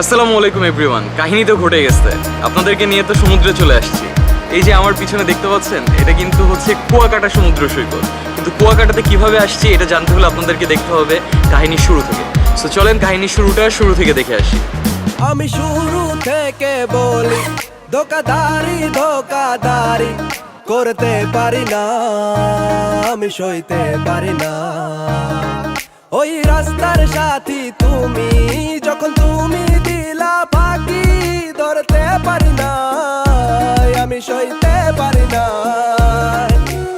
আসসালামু আলাইকুম এভরিওয়ান। কাহিনী তো ঘটে গেছে, আপনাদেরকে নিয়ে তো সমুদ্রে চলে আসছি। এই যে আমার পিছনে দেখতে পাচ্ছেন, এটা কিন্তু হচ্ছে কুয়াকাটা সমুদ্র সৈকত। কিন্তু কুয়াকাটাতে কিভাবে আসছি এটা জানতে হলে আপনাদেরকে দেখতে হবে কাহিনীর শুরু থেকে। সো চলেন কাহিনীর শুরুটা শুরু থেকে দেখে আসি। আমি শুরু থেকে বলি, ধোকাধারি ধোকাধারি করতে পারি না, আমি সইতে পারি না। ওই রাস্তার সাথী তুমি, যখন তুমি দিলা ফাঁকি, ধরতে পারি না, আমি সইতে পারি না।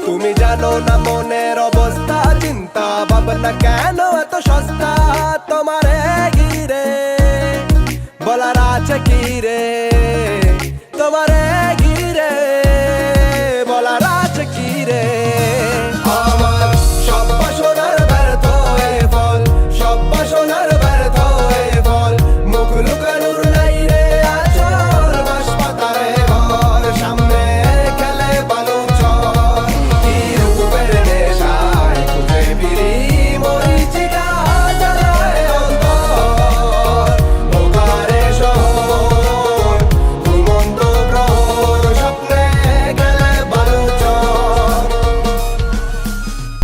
তুমি জানো না মনের অবস্থা, চিন্তা ভাবনা কেন এত সস্তা, তোমারে ঘিরে বলার আছে কি রে, তোমারে ঘিরে বলার আছে কি রে। আমার সব বাসনার ব্যর্থ হয়ে ফল, সব বাসনার ব্যর্থ হয়ে ফল, মুখ লুকানোর নাই রে আচল, বাঁশপাতারে ঘর, সামনে খেলে বালু চর, কি রূপের নেশায় খুঁজে ফিরি মরিচিকা জ্বালায় অন্তর, বোকারে শহর ঘুমন্ত প্রহর, স্বপ্নে খেলে বালু চর।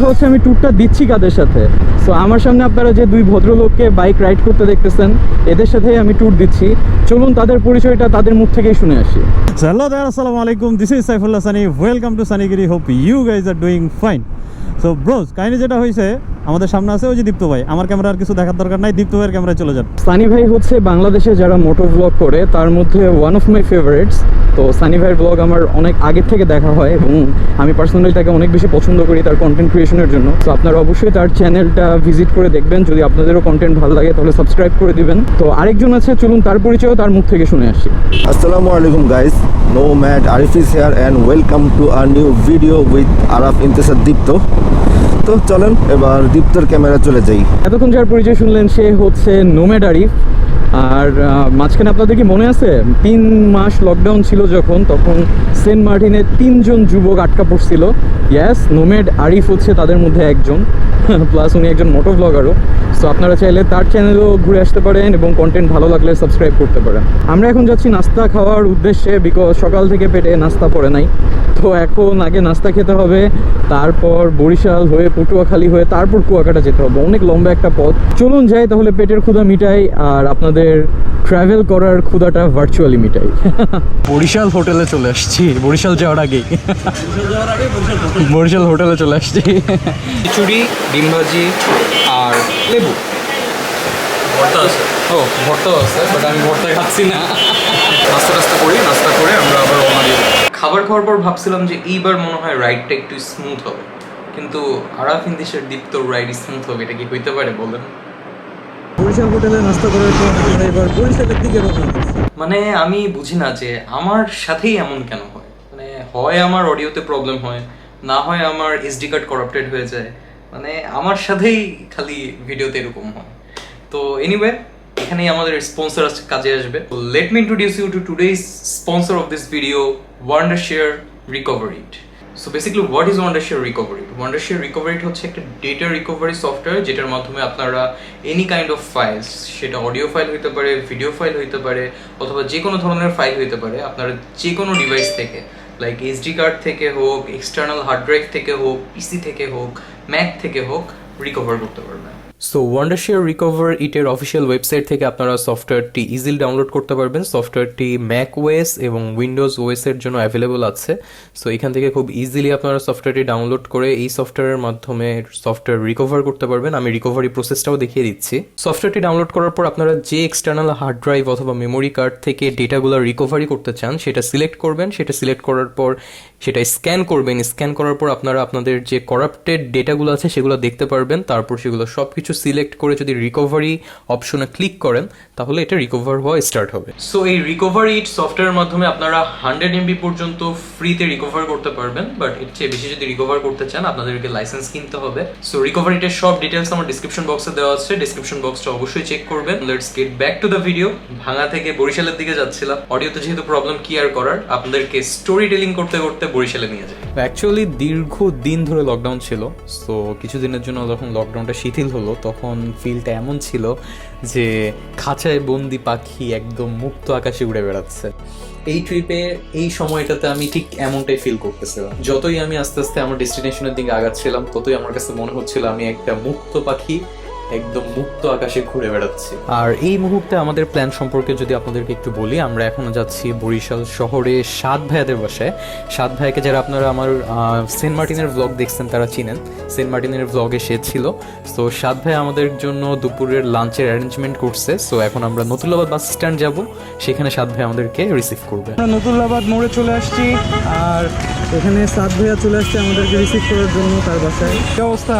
হচ্ছে আমি ট্যুরটা দিচ্ছি কাদের সাথে। সো আমার সামনে আপনারা যে দুই ভদ্রলোককে বাইক রাইড করতে দেখতেছেন, এদের সাথেই আমি ট্যুর দিচ্ছি। চলুন তাদের পরিচয়টা তাদের মুখ থেকেই শুনে আসি। Hello there, assalamu alaikum. This is Saifullah Sani. Welcome to Sanigiri. Hope you guys are doing fine. So bros, কাহিনী যেটা হয়েছে, আমাদের সামনে আছে ওই যে দীপ্ত ভাই। আমার ক্যামেরা আর কিছু দেখার দরকার নাই, দীপ্ত ভাইয়ের ক্যামেরায় চলে যান। সানি ভাই হচ্ছে বাংলাদেশে যারা মোটো ব্লগ করে তার মধ্যে ওয়ান অফ মাই ফেভারিটস। তো সানি ভাইয়ের ব্লগ আমার অনেক আগের থেকে দেখা হয় এবং আমি পার্সোনালি তাকে অনেক বেশি পছন্দ করি তার কন্টেন্ট ক্রিয়েশনের জন্য। তো আপনারা অবশ্যই তার চ্যানেলটা ভিজিট করে দেখবেন। যদি আপনাদেরও কন্টেন্ট ভালো লাগে তাহলে সাবস্ক্রাইব করে দিবেন। তো আরেকজন আছে, চলুন তার পরিচয়ও তার মুখ থেকে শুনে আসি। Assalamu alaikum guys, Nomad Arif is here and welcome to our new video with Araf Intesar Dipto. তো চলেন এবার দীপ্তর ক্যামেরা চলে যাই। এতক্ষণ যার পরিচয় শুনলেন সে হচ্ছে নোম্যাড আরিফ। আর মাঝখানে আপনাদের কি মনে আছে 3 মাস লকডাউন ছিল যখন, তখন সেন্ট মার্টিনে 3 জন যুবক আটকা পড়ছিল। ইয়াস, নোম্যাড আরিফ হচ্ছে তাদের মধ্যে একজন, প্লাস উনি একজন মোটো ব্লগারও। সো আপনারা চাইলে তার চ্যানেলেও ঘুরে আসতে পারেন এবং কন্টেন্ট ভালো লাগলে সাবস্ক্রাইব করতে পারেন। আমরা এখন যাচ্ছি নাস্তা খাওয়ার উদ্দেশ্যে, বিকজ সকাল থেকে পেটে নাস্তা পড়ে নাই। তো এখন আগে নাস্তা খেতে হবে, তারপর বরিশাল হয়ে পটুয়াখালী হয়ে তারপর কুয়াকাটা যেতে হবে। অনেক লম্বা একটা পথ। চলুন যাই তাহলে, পেটের ক্ষুধা মিটাই আর আপনাদের ট্রাভেল করার ক্ষুধাটা ভার্চুয়ালি মিটাই। বরিশাল হোটেলে চলে আসছি, বরিশাল যাওয়ার আগেই বরিশাল হোটেলে চলে আসছি। খিচুড়ি, ডিম ভাজি আর লেবু, ভর্তা আছে। ও, ভর্তাও আছে, বাট আমি ভর্তা খাচ্ছি না। নাস্তা করে আমরা আবার রওনা দিব। খাবার খাওয়ার পর ভাবছিলাম যে এইবার মনে হয় রাইডটা একটু স্মুথ হবে, কিন্তু আরাফ ইন্দিসের দীপ্তর রাইড স্মুথ হবে, এটা কি হইতে পারে বলেন? বরিশাল হোটেলে নাস্তা করার পর আমরা এবার বরিশালের দিকে রওনা দিচ্ছি। মানে আমি বুঝি না যে আমার সাথেই এমন কেন হয়। মানে হয় আমার অডিওতে প্রবলেম হয়, না হয় আমার এসডি কার্ড করাপ্টেড হয়ে যায়, মানে আমার সাথেই খালি ভিডিওতে এরকম হয়। তো এনিওয়ে, এখানেই আমাদের স্পন্সর কাজে আসবে। Let me introduce you to today's sponsor of this video, Wondershare Recoverit. So basically what is Wondershare Recoverit? Wondershare Recoverit হচ্ছে একটা ডেটা রিকভারি সফটওয়্যার, যেটার মাধ্যমে আপনারা এনি কাইন্ড অফ ফাইলস, সেটা অডিও ফাইল হইতে পারে, ভিডিও ফাইল হইতে পারে, অথবা যে কোনো ধরনের ফাইল হইতে পারে, আপনারা যে কোনো ডিভাইস থেকে, লাইক এসডি কার্ড থেকে হোক, এক্সটার্নাল হার্ড ড্রাইভ থেকে হোক, পিসি থেকে হোক, ম্যাক থেকে হোক, রিকভার করতে পারবেন। সো ওয়ান্ডারশেয়ার রিকভার ইটের অফিসিয়াল ওয়েবসাইট থেকে আপনারা সফটওয়্যারটি ইজিলি ডাউনলোড করতে পারবেন। সফটওয়্যারটি ম্যাক ওএস এবং উইন্ডোজ ওএসের জন্য অ্যাভেলেবল আছে। সো এখান থেকে খুব ইজিলি আপনারা সফটওয়্যারটি ডাউনলোড করে এই সফটওয়্যারের মাধ্যমে সফটওয়্যার রিকভার করতে পারবেন। আমি রিকভারি প্রসেসটাও দেখিয়ে দিচ্ছি। সফটওয়্যারটি ডাউনলোড করার পর আপনারা যে এক্সটার্নাল হার্ড ড্রাইভ অথবা মেমোরি কার্ড থেকে ডেটাগুলো রিকভারি করতে চান সেটা সিলেক্ট করবেন। সেটা সিলেক্ট করার পর সেটা স্ক্যান করবেন। স্ক্যান করার পর আপনারা আপনাদের যে করাপ্টেড ডেটাগুলো আছে সেগুলো দেখতে পারবেন। তারপর সেগুলো সব কিছু সিলেক্ট করে যদি রিকভারি অপশনে ক্লিক করেন তাহলে এটা রিকভার হওয়া স্টার্ট হবে। সো এই রিকভারি ইট সফটওয়্যারের মাধ্যমে আপনারা 100 MB পর্যন্ত ফ্রিতে রিকভার করতে পারবেন, বাট এর চেয়ে বেশি যদি রিকভার করতে চান আপনাদেরকে লাইসেন্স কিনতে হবে। সো রিকভারি ইটের সব ডিটেলস আমার ডিসক্রিপশন বক্সে দেওয়া আছে, ডিসক্রিপশন বক্সটা অবশ্যই চেক করবেন। Let's get back to the video. ভাঙা থেকে বরিশালের দিকে যাচ্ছিলাম, অডিওতে যেহেতু প্রবলেম কি আর করার, আপনাদেরকে স্টোরি টেলিং করতে করতে বরিশালে নিয়ে যায়। অ্যাকচুয়ালি দীর্ঘদিন ধরে লকডাউন ছিল। সো কিছুদিনের জন্য যখন লকডাউনটা শিথিল হলো তখন ফিলটা এমন ছিল যে খাঁচায় বন্দি পাখি একদম মুক্ত আকাশে উড়ে বেড়াচ্ছে। এই ট্রিপে এই সময়টাতে আমি ঠিক এমনটাই ফিল করতেছিলাম। যতই আমি আস্তে আস্তে আমার ডেস্টিনেশনের দিকে আগাচ্ছিলাম, ততই আমার কাছে মনে হচ্ছিল আমি একটা মুক্ত পাখি একদম মুক্ত আকাশে ঘুরে বেড়াচ্ছি। আর এই মুহূর্তে আমাদের প্ল্যান সম্পর্কে যদি আপনাদেরকে একটু বলি, আমরা এখনো যাচ্ছি বরিশাল শহরে সাত ভাইয়াদের বাসায়। সাত ভাইয়াকে যারা আপনারা আমার সেন্ট মার্টিনের ব্লগ দেখছেন তারা চিনেন, সেন্ট মার্টিনের ব্লগে সে ছিল। সো সাত ভাই আমাদের জন্য দুপুরের লাঞ্চের অ্যারেঞ্জমেন্ট করছে। সো এখন আমরা নতুল্লাবাদ বাস স্ট্যান্ড যাব, সেখানে সাত ভাই আমাদেরকে রিসিভ করবে। আমরা নতুল্লাবাদ মোড়ে চলে আসছি, আর এখানে সাত ভাইয়া চলে আসছে আমাদেরকে রিসিভ করার জন্য তার বাসায়। কি অবস্থা?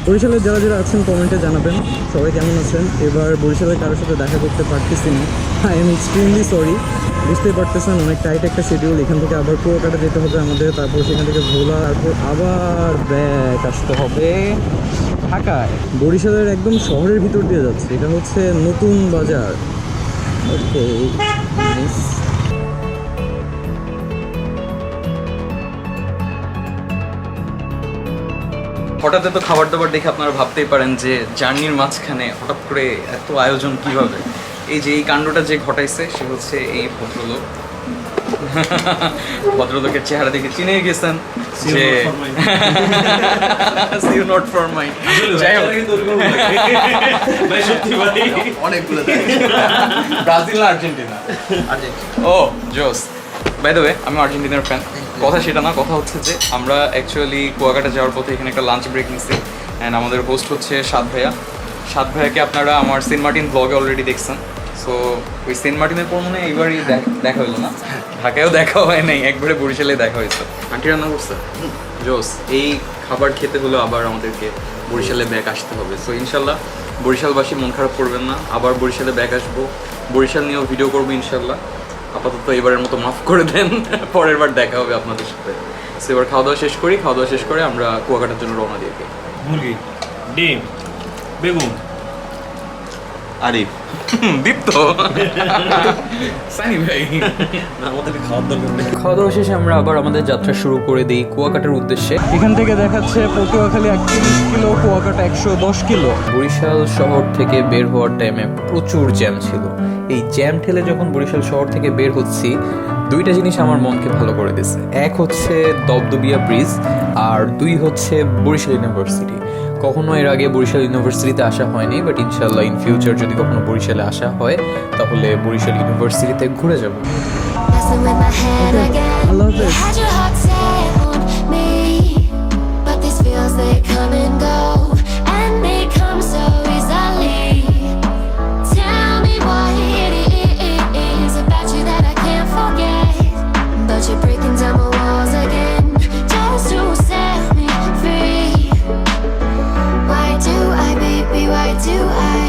বরিশালের যারা যারা আছেন কমেন্টে জানাবেন সবাই কেমন আছেন। এবার বরিশালের কারোর সাথে দেখা করতে পারতেছি না, আই এম এক্সট্রিমলি সরি। বুঝতেই পারতেছেন অনেক টাইট একটা শিডিউল। এখান থেকে আবার কুয়াকাটা যেতে হবে আমাদের, তারপর সেখান থেকে ভোলা, তারপর আবার ব্যাক আসতে হবে ঢাকায়। বরিশালের একদম শহরের ভিতর দিয়ে যাচ্ছে, এটা হচ্ছে নতুন বাজার। ওকে, নাইস। হঠাৎ এত খাবার দাবার দেখে আপনারা ভাবতেই পারেন যে জার্নির মাঝখানে হঠাৎ করে এত আয়োজন কিভাবে। এই যে এই কাণ্ডটা যে ঘটাইছে সে হচ্ছে এই ভদ্রলোক। ভদ্রলোকের চেহারা দেখে চিনে গেছেন যে সিউ নট ফর মাই। অনেকগুলো ব্রাজিল না আর্জেন্টিনা? ও জোস। বাই দ্য ওয়ে আমি আর্জেন্টিনার ফ্যান। কথা সেটা না, কথা হচ্ছে যে আমরা অ্যাকচুয়ালি কুয়াকাটা যাওয়ার পথে এখানে একটা লাঞ্চ ব্রেক নিচ্ছি, অ্যান্ড আমাদের হোস্ট হচ্ছে সাত ভাইয়া। সাত ভাইয়াকে আপনারা আমার সেন্ট মার্টিন ব্লগে অলরেডি দেখছেন। সো ওই সেন্ট মার্টিনের পর মনে হয় এইবারই দেখা হলো না, ঢাকায়ও দেখা হয় নাই, একবারে বরিশালে দেখা হয়েছে। আন্টি রান্না করছে জোস। এই খাবার খেতে হলেও আবার আমাদেরকে বরিশালে ব্যাক আসতে হবে। সো ইনশাল্লাহ বরিশালবাসী মন খারাপ করবেন না, আবার বরিশালে ব্যাক আসবো, বরিশাল নিয়েও ভিডিও করবো ইনশাল্লাহ। আপাতত এবারের মতো মাফ করে দেন, পরের বার দেখা হবে আপনাদের সাথে। সো এবার খাওয়া দাওয়া শেষ করি, খাওয়া দাওয়া শেষ করে আমরা কুয়াকাটার জন্য রওনা দিয়ে দিই। মুরগি, ডিম, বেগুন, আরিফ দীপ্ত, সানি ভাই। আমাদের খাওয়ার দরকার নেই। খাওয়া দাওয়া শেষে আমরা আবার আমাদের যাত্রা শুরু করে দিই কুয়াকাটার উদ্দেশ্যে। এখান থেকে দেখাচ্ছে পটুয়াখালী 31 কিলো, কুয়াকাটা 110 কিলো। বরিশাল শহর থেকে বের হওয়ার টাইমে প্রচুর জ্যাম ছিল। এই জ্যাম ঠেলে যখন বরিশাল শহর থেকে বের হচ্ছি, দুইটা জিনিস আমার মনকে ভালো করে দিচ্ছে। এক হচ্ছে দবদবিয়া ব্রিজ, আর দুই হচ্ছে বরিশাল ইউনিভার্সিটি। কখনো এর আগে বরিশাল ইউনিভার্সিটিতে আসা হয়নি, বাট ইনশাল্লাহ ইন ফিউচার যদি কখনো বরিশালে আসা হয় তাহলে বরিশাল ইউনিভার্সিটিতে ঘুরে যাব। Messing with my head again. আল্লাহ হাফেজ। You had your heart set on me, but these feels they come and go, and they come so easily. Tell me what it is about you that I can't forget, but you're breaking down my walls again just to set me free. Why do I, baby? Why do I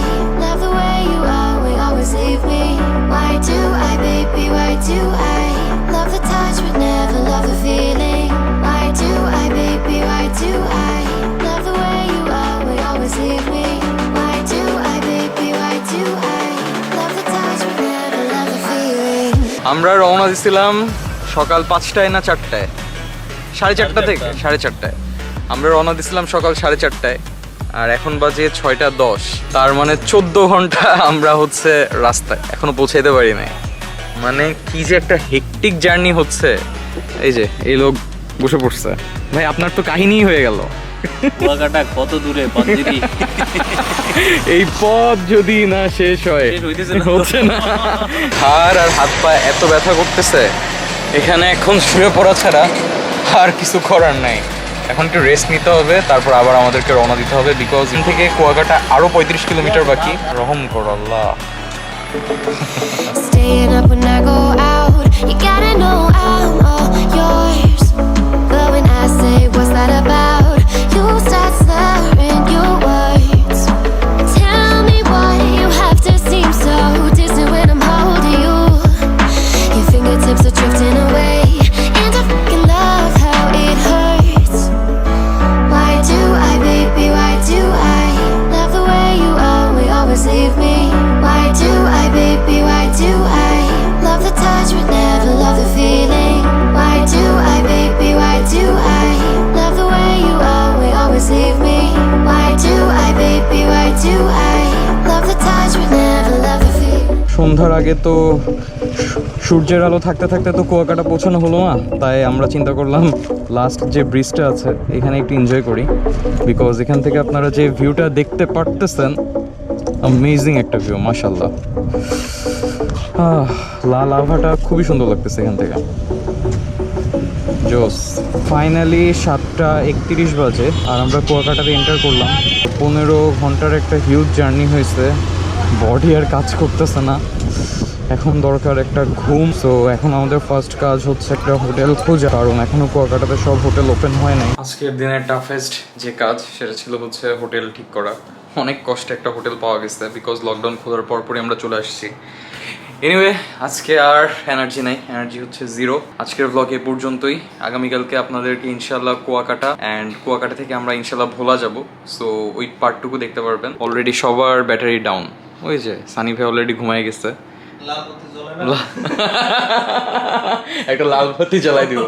love the way you are? We always leave me. Why do I, baby? Why do I love the touch but never love the feeling? Why do I, baby? Why do I love the way you are? We always leave me. Why do I, baby? Why do I love the touch but never love the feeling? আমরা রওনা দিছিলাম সকাল 5টায় না 4টায়, 4:30 থেকে 4:30। আমরা রওনা দিছিলাম সকাল 4:30, আর এখন বাজে 6:10। তার মানে 14 ঘন্টা আমরা হচ্ছে রাস্তায়, এখনো পৌঁছাইতে পারি নাই। মানে কি যে একটা হেকটিক জার্নি হচ্ছে। এই যে এই লোক বসে পড়ছে। ভাই আপনার তো কাহিনী হয়ে গেল। কুয়াকাটা কত দূরে বান্দিরি? এই পথ যদি না শেষ হয়, হচ্ছে না। হাড় আর হাত পা এত ব্যথা করতেছে, এখানে এখন শুয়ে পড়া ছাড়া আর কিছু করার নাই। এখন একটু রেস্ট নিতে হবে, তারপর আবার আমাদেরকে রওনা দিতে হবে, বিকজ এখান থেকে কুয়াকাটা আরো 35 কিলোমিটার বাকি। রহম করো আল্লাহ। Staying up when I go out, you gotta know I'm all yours. But when I say what's that about, you start slurring your words. Tell me why you have to seem so distant when I'm holding you. Your fingertips are drifting away, and I fucking love how it hurts. Why do I, baby, why do I love the way you are? We always leave me. Why do I, baby, why do I love the touch but never love the feeling? Why do I, baby, why do I love the way সন্ধ্যার আগে তো সূর্যের আলো থাকতে থাকতে তো কুয়াকাটা পৌঁছানো হলো না, তাই আমরা চিন্তা করলাম লাস্ট যে ব্রিজটা আছে এখানে একটু এনজয় করি, বিকজ এখান থেকে আপনারা যে ভিউটা দেখতে পারতেছেন অ্যামেজিং একটা ভিউ, মাশাল্লাহ। লাল আভাটা খুবই সুন্দর লাগতেছে এখান থেকে। জোস। ফাইনালি 7:31 বাজে আর আমরা কুয়াকাটাতে এন্টার করলাম। 15 ঘন্টার একটা হিউজ জার্নি হয়েছে, বডি আর কাজ করতেছে না, এখন দরকার একটা ঘুম। সো এখন আমাদের ফার্স্ট কাজ হচ্ছে একটা হোটেল খোঁজা, কারণ এখনো কুয়াকাটাতে সব হোটেল ওপেন হয় নাই। আজকের দিনের টাফেস্ট যে কাজ সেটা ছিল হচ্ছে হোটেল ঠিক করা। অনেক কষ্টে একটা হোটেল পাওয়া গেছে, বিকজ লকডাউন খোলার পরপরই আমরা চলে আসছি। এনিওয়ে, আজকে আর এনার্জি নাই, এনার্জি হচ্ছে জিরো। আজকের ব্লগ এ পর্যন্তই। আগামীকালকে আপনাদেরকে ইনশাল্লাহ কুয়াকাটা অ্যান্ড কুয়াকাটা থেকে আমরা ইনশাল্লাহ ভোলা যাব। সো ওই পার্টটুকু দেখতে পারবেন। অলরেডি সবার ব্যাটারি ডাউন, ওই যে সানি ভাই অলরেডি ঘুমায় গেছে। একটা লাল বাতি জ্বালাই দিব।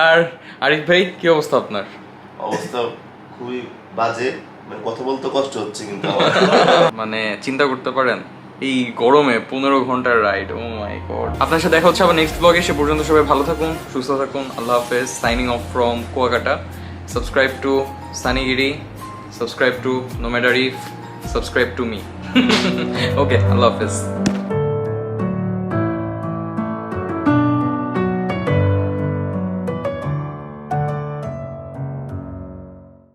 আর আরিফ ভাই, কি অবস্থা আপনার? অবস্থা খুবই বাজে, মানে কথা বলতে কষ্ট হচ্ছে কিন্তু মানে চিন্তা করতে পারেন এই গরমে 15 ঘন্টার রাইড, ও মাই গড। আপনার সাথে দেখা হচ্ছে আবার নেক্সট ব্লগে। সে পর্যন্ত সবাই ভালো থাকুন, সুস্থ থাকুন। আল্লাহ হাফেজ। Signing off from Kuakata. Subscribe to সানিগিরি, subscribe to nomad Arif, subscribe to me. Okay, আল্লাহ হাফেজ।